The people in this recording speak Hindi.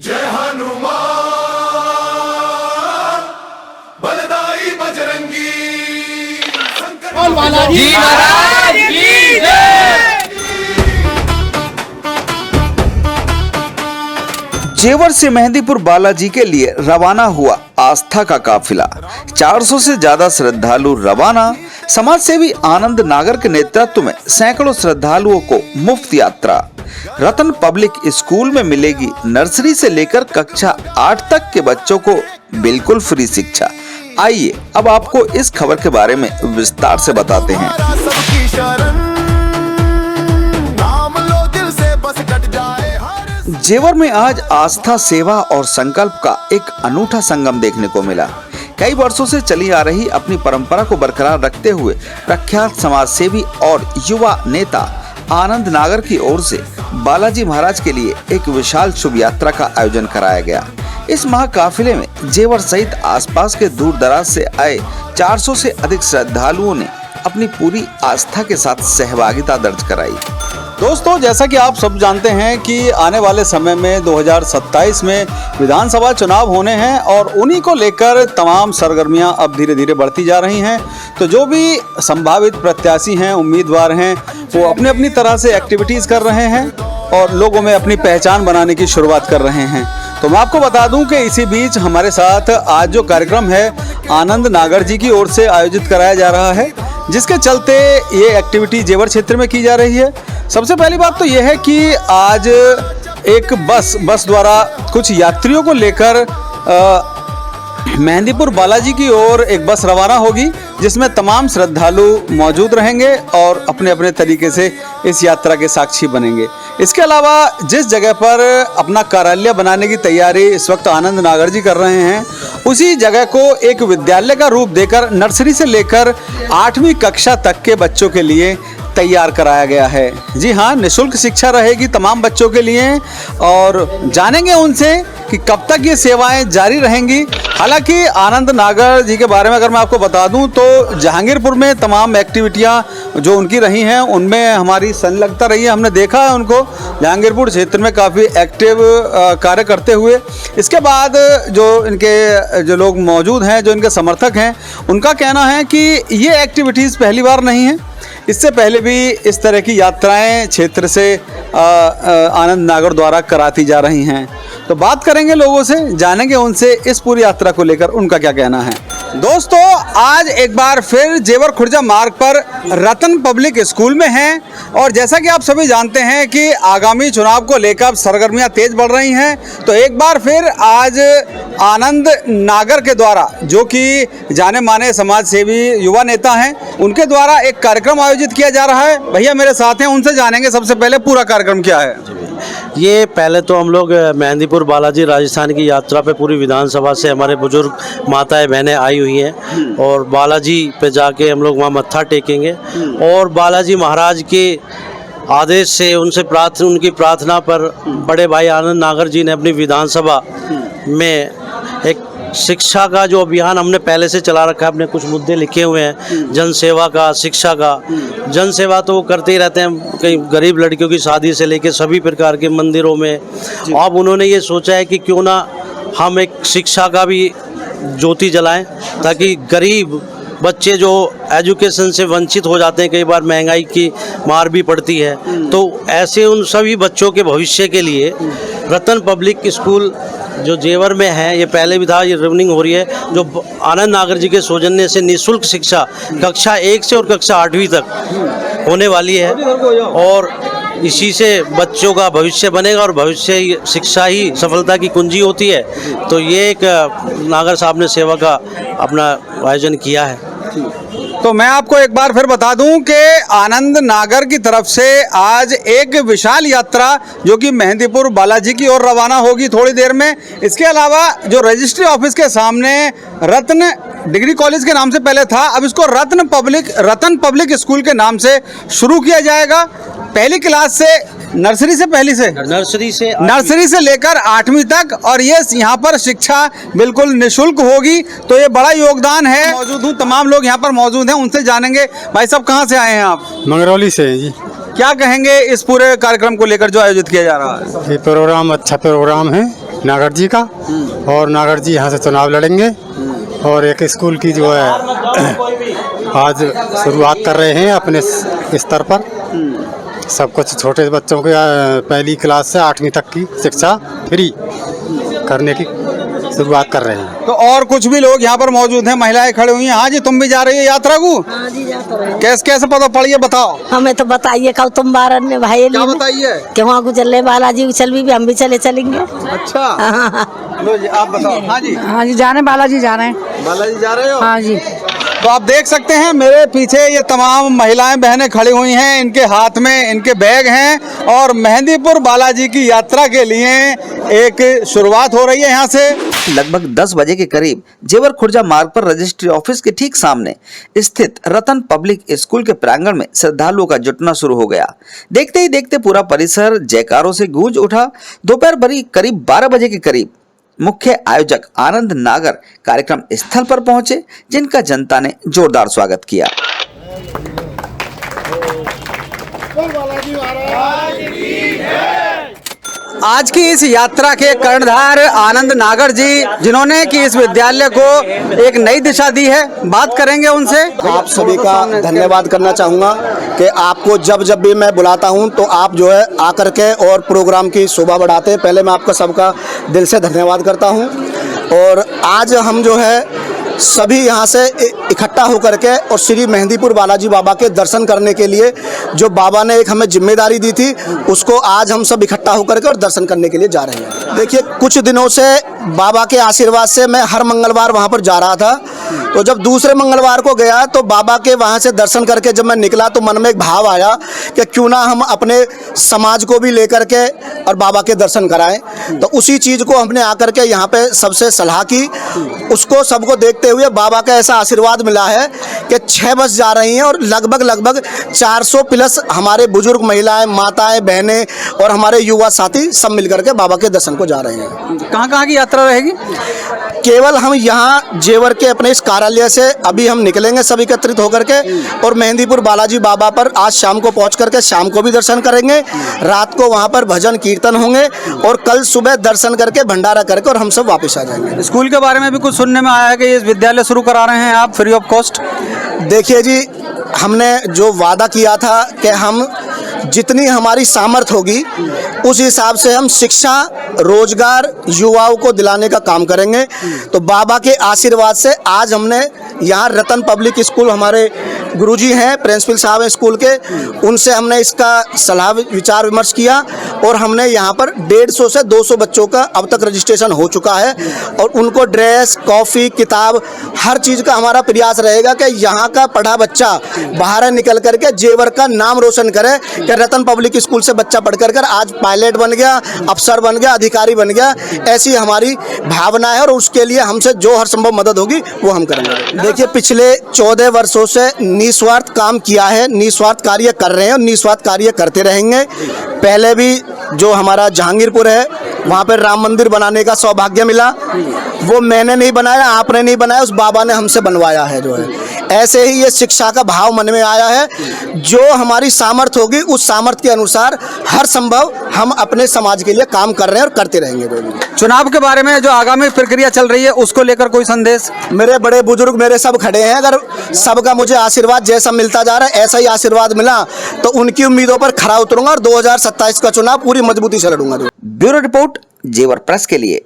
जय हनुमान बलदाई बजरंगी शंकर जी महाराज की जय। जेवर से मेहंदीपुर बालाजी के लिए रवाना हुआ आस्था का काफिला। 400 से ज्यादा श्रद्धालु रवाना। समाज सेवी आनंद नागर के नेतृत्व में सैकड़ों श्रद्धालुओं को मुफ्त यात्रा। रतन पब्लिक स्कूल में मिलेगी नर्सरी से लेकर कक्षा 8 तक के बच्चों को बिल्कुल फ्री शिक्षा। आइए अब आपको इस खबर के बारे में विस्तार से बताते हैं। जेवर में आज आस्था, सेवा और संकल्प का एक अनूठा संगम देखने को मिला। कई वर्षों से चली आ रही अपनी परंपरा को बरकरार रखते हुए प्रख्यात समाज सेवी और युवा नेता आनंद नागर की ओर से बालाजी महाराज के लिए एक विशाल शुभ यात्रा का आयोजन कराया गया। इस महाकाफिले में जेवर सहित आसपास के दूर दराज से आए 400 से अधिक श्रद्धालुओं ने अपनी पूरी आस्था के साथ सहभागिता दर्ज कराई। दोस्तों, जैसा कि आप सब जानते हैं कि आने वाले समय में 2027 में विधानसभा चुनाव होने हैं और उन्हीं को लेकर तमाम सरगर्मियां अब धीरे धीरे बढ़ती जा रही हैं। तो जो भी संभावित प्रत्याशी हैं, उम्मीदवार हैं, वो अपनी अपनी तरह से एक्टिविटीज़ कर रहे हैं और लोगों में अपनी पहचान बनाने की शुरुआत कर रहे हैं। तो मैं आपको बता दूं कि इसी बीच हमारे साथ आज जो कार्यक्रम है आनंद नागर जी की ओर से आयोजित कराया जा रहा है, जिसके चलते ये एक्टिविटी जेवर क्षेत्र में की जा रही है। सबसे पहली बात तो यह है कि आज एक बस द्वारा कुछ यात्रियों को लेकर मेहंदीपुर बालाजी की ओर एक बस रवाना होगी, जिसमें तमाम श्रद्धालु मौजूद रहेंगे और अपने अपने तरीके से इस यात्रा के साक्षी बनेंगे। इसके अलावा जिस जगह पर अपना कार्यालय बनाने की तैयारी इस वक्त आनंद नागर जी कर रहे हैं, उसी जगह को एक विद्यालय का रूप देकर नर्सरी से लेकर 8वीं कक्षा तक के बच्चों के लिए तैयार कराया गया है। जी हाँ, निःशुल्क शिक्षा रहेगी तमाम बच्चों के लिए और जानेंगे उनसे कि कब तक ये सेवाएं जारी रहेंगी। हालांकि आनंद नागर जी के बारे में अगर मैं आपको बता दूं तो जहांगीरपुर में तमाम एक्टिविटियां जो उनकी रही हैं उनमें हमारी संलग्नता रही है। हमने देखा है उनको जहांगीरपुर क्षेत्र में काफ़ी एक्टिव कार्य करते हुए। इसके बाद जो लोग मौजूद हैं, जो इनके समर्थक हैं, उनका कहना है कि ये एक्टिविटीज़ पहली बार नहीं है। इससे पहले भी इस तरह की यात्राएं क्षेत्र से आनंद नागर द्वारा कराती जा रही हैं। तो बात करेंगे लोगों से, जानेंगे उनसे इस पूरी यात्रा को लेकर उनका क्या कहना है। दोस्तों, आज एक बार फिर जेवर खुर्जा मार्ग पर रतन पब्लिक स्कूल में हैं और जैसा कि आप सभी जानते हैं कि आगामी चुनाव को लेकर सरगर्मियां तेज बढ़ रही हैं। तो एक बार फिर आज आनंद नागर के द्वारा, जो कि जाने माने समाज सेवी युवा नेता हैं, उनके द्वारा एक कार्यक्रम आयोजित किया जा रहा है। भैया मेरे साथ हैं, उनसे जानेंगे सबसे पहले पूरा कार्यक्रम क्या है। ये पहले तो हम लोग मेहंदीपुर बालाजी राजस्थान की यात्रा पे पूरी विधानसभा से हमारे बुजुर्ग माताएं बहनें आई हुई हैं और बालाजी पे जाके हम लोग वहाँ मत्था टेकेंगे और बालाजी महाराज के आदेश से उनकी प्रार्थना पर बड़े भाई आनंद नागर जी ने अपनी विधानसभा में एक शिक्षा का जो अभियान हमने पहले से चला रखा है। अपने कुछ मुद्दे लिखे हुए हैं, जन सेवा का, शिक्षा का। जन सेवा तो वो करते ही रहते हैं, कई गरीब लड़कियों की शादी से लेकर सभी प्रकार के मंदिरों में। अब उन्होंने ये सोचा है कि क्यों ना हम एक शिक्षा का भी ज्योति जलाएं, ताकि गरीब बच्चे जो एजुकेशन से वंचित हो जाते हैं, कई बार महंगाई की मार भी पड़ती है, तो ऐसे उन सभी बच्चों के भविष्य के लिए रतन पब्लिक स्कूल जो जेवर में है, ये पहले भी था, ये रनिंग हो रही है, जो आनंद नागर जी के सौजन्य से निःशुल्क शिक्षा कक्षा 1 से और कक्षा 8वीं तक होने वाली है और इसी से बच्चों का भविष्य बनेगा और भविष्य शिक्षा ही सफलता की कुंजी होती है। तो ये एक नागर साहब ने सेवा का अपना आयोजन किया है। तो मैं आपको एक बार फिर बता दूं कि आनंद नागर की तरफ से आज एक विशाल यात्रा जो कि मेहंदीपुर बालाजी की ओर रवाना होगी थोड़ी देर में। इसके अलावा जो रजिस्ट्री ऑफिस के सामने रत्न डिग्री कॉलेज के नाम से पहले था, अब इसको रतन पब्लिक स्कूल के नाम से शुरू किया जाएगा। पहली क्लास से नर्सरी से लेकर 8वीं तक और ये यहाँ पर शिक्षा बिल्कुल निःशुल्क होगी। तो ये बड़ा योगदान है। मौजूद हूँ, तमाम लोग यहाँ पर मौजूद हैं, उनसे जानेंगे। भाई साहब, कहाँ से आए हैं आप? मंगरौली से जी। क्या कहेंगे इस पूरे कार्यक्रम को लेकर जो आयोजित किया जा रहा है? ये प्रोग्राम अच्छा प्रोग्राम है नागर जी का, और नागर जी यहाँ से चुनाव लड़ेंगे। और एक स्कूल की जो है आज शुरुआत कर रहे हैं अपने स्तर पर। सब कुछ छोटे बच्चों के पहली क्लास से 8वीं तक की शिक्षा फ्री करने की शुरुआत कर रहे हैं। तो और कुछ भी लोग यहाँ पर मौजूद हैं, महिलाएं खड़ी हुई हैं। हाँ जी, तुम भी जा रही हो यात्रा को? हाँ जी, जाता रहे। कैसे कैसे पता पड़ी है, बताओ। हमें तो बताइए कब तुम बारन में भाई क्या बताइए? कि वहाँ को चल रहे बालाजी उछल भी हम भी चलेंगे। अच्छा, हाँ लो जी, आप बताओ। हाँ जी, हाँ जी, जाने बालाजी जा रहे हैं। बालाजी जा रहे हो? हाँ जी। तो आप देख सकते हैं मेरे पीछे ये तमाम महिलाएं बहनें खड़ी हुई हैं, इनके हाथ में इनके बैग हैं और मेहंदीपुर बालाजी की यात्रा के लिए एक शुरुआत हो रही है यहाँ से। लगभग 10 बजे के करीब जेवर खुर्जा मार्ग पर रजिस्ट्री ऑफिस के ठीक सामने स्थित रतन पब्लिक स्कूल के प्रांगण में श्रद्धालुओं का जुटना शुरू हो गया। देखते ही देखते पूरा परिसर जयकारों से गूंज उठा। दोपहर भरी करीब 12 बजे के करीब मुख्य आयोजक आनंद नागर कार्यक्रम स्थल पर पहुंचे, जिनका जनता ने जोरदार स्वागत किया। आज की इस यात्रा के कर्णधार आनंद नागर जी, जिन्होंने कि इस विद्यालय को एक नई दिशा दी है, बात करेंगे उनसे। आप सभी का धन्यवाद करना चाहूँगा कि आपको जब जब भी मैं बुलाता हूँ तो आप जो है आकर के और प्रोग्राम की शोभा बढ़ाते हैं। पहले मैं आपका सबका दिल से धन्यवाद करता हूँ। और आज हम जो है सभी यहाँ से इकट्ठा होकर के और श्री मेहंदीपुर बालाजी बाबा के दर्शन करने के लिए जो बाबा ने एक हमें जिम्मेदारी दी थी, उसको आज हम सब इकट्ठा होकर के और दर्शन करने के लिए जा रहे हैं। देखिए, कुछ दिनों से बाबा के आशीर्वाद से मैं हर मंगलवार वहाँ पर जा रहा था। तो जब दूसरे मंगलवार को गया तो बाबा के वहाँ से दर्शन करके जब मैं निकला तो मन में एक भाव आया कि क्यों ना हम अपने समाज को भी लेकर के और बाबा के दर्शन कराएं। तो उसी चीज़ को हमने आकर के यहाँ पे सबसे सलाह की। उसको सबको देखते हुए बाबा का ऐसा आशीर्वाद मिला है कि 6 बस जा रही हैं और लगभग 400 प्लस हमारे बुजुर्ग महिलाएं, माताएं, बहनें और हमारे युवा साथी सब मिलकर के बाबा के दर्शन को जा रहे हैं। कहाँ की यात्रा रहेगी? केवल हम यहाँ जेवर के अपने इस कार्यालय से अभी हम निकलेंगे सब एकत्रित होकर के और मेहंदीपुर बालाजी बाबा पर आज शाम को पहुँच करके शाम को भी दर्शन करेंगे। रात को वहाँ पर भजन कीर्तन होंगे और कल सुबह दर्शन करके भंडारा करके और हम सब वापस आ जाएंगे। स्कूल के बारे में भी कुछ सुनने में आया है कि इस विद्यालय शुरू करा रहे हैं आप फ्री ऑफ कॉस्ट। देखिए जी, हमने जो वादा किया था कि हम जितनी हमारी सामर्थ्य होगी उस हिसाब से हम शिक्षा, रोजगार युवाओं को दिलाने का काम करेंगे। तो बाबा के आशीर्वाद से आज हमने यहाँ रतन पब्लिक स्कूल, हमारे गुरुजी हैं, प्रिंसिपल साहब हैं स्कूल के, उनसे हमने इसका सलाह विचार विमर्श किया और हमने यहाँ पर 150 से 200 बच्चों का अब तक रजिस्ट्रेशन हो चुका है। और उनको ड्रेस, कॉफ़ी, किताब, हर चीज़ का हमारा प्रयास रहेगा कि यहाँ का पढ़ा बच्चा बाहर निकल करके जेवर का नाम रोशन करे कि रतन पब्लिक स्कूल से बच्चा पढ़ कर आज पायलट बन गया, अफसर बन गया, अधिकारी बन गया। ऐसी हमारी भावना है और उसके लिए हमसे जो हर संभव मदद होगी वो हम करेंगे। देखिए, पिछले 14 वर्षों से निस्वार्थ काम किया है, निस्वार्थ कार्य कर रहे हैं और निस्वार्थ कार्य करते रहेंगे। पहले भी जो हमारा जहांगीरपुर है वहाँ पर राम मंदिर बनाने का सौभाग्य मिला, वो मैंने नहीं बनाया, आपने नहीं बनाया, उस बाबा ने हमसे बनवाया है जो है। ऐसे ही ये शिक्षा का भाव मन में आया है, जो हमारी सामर्थ्य होगी उस सामर्थ्य के अनुसार हर संभव हम अपने समाज के लिए काम कर रहे हैं और करते रहेंगे। चुनाव के बारे में जो आगामी प्रक्रिया चल रही है उसको लेकर कोई संदेश? मेरे बड़े बुजुर्ग मेरे सब खड़े हैं, अगर सबका मुझे आशीर्वाद जैसा मिलता जा रहा है ऐसा ही आशीर्वाद मिला तो उनकी उम्मीदों पर खरा उतरूंगा और 2027 का चुनाव पूरी मजबूती से लड़ूंगा। ब्यूरो रिपोर्ट, जेवर प्रेस के लिए।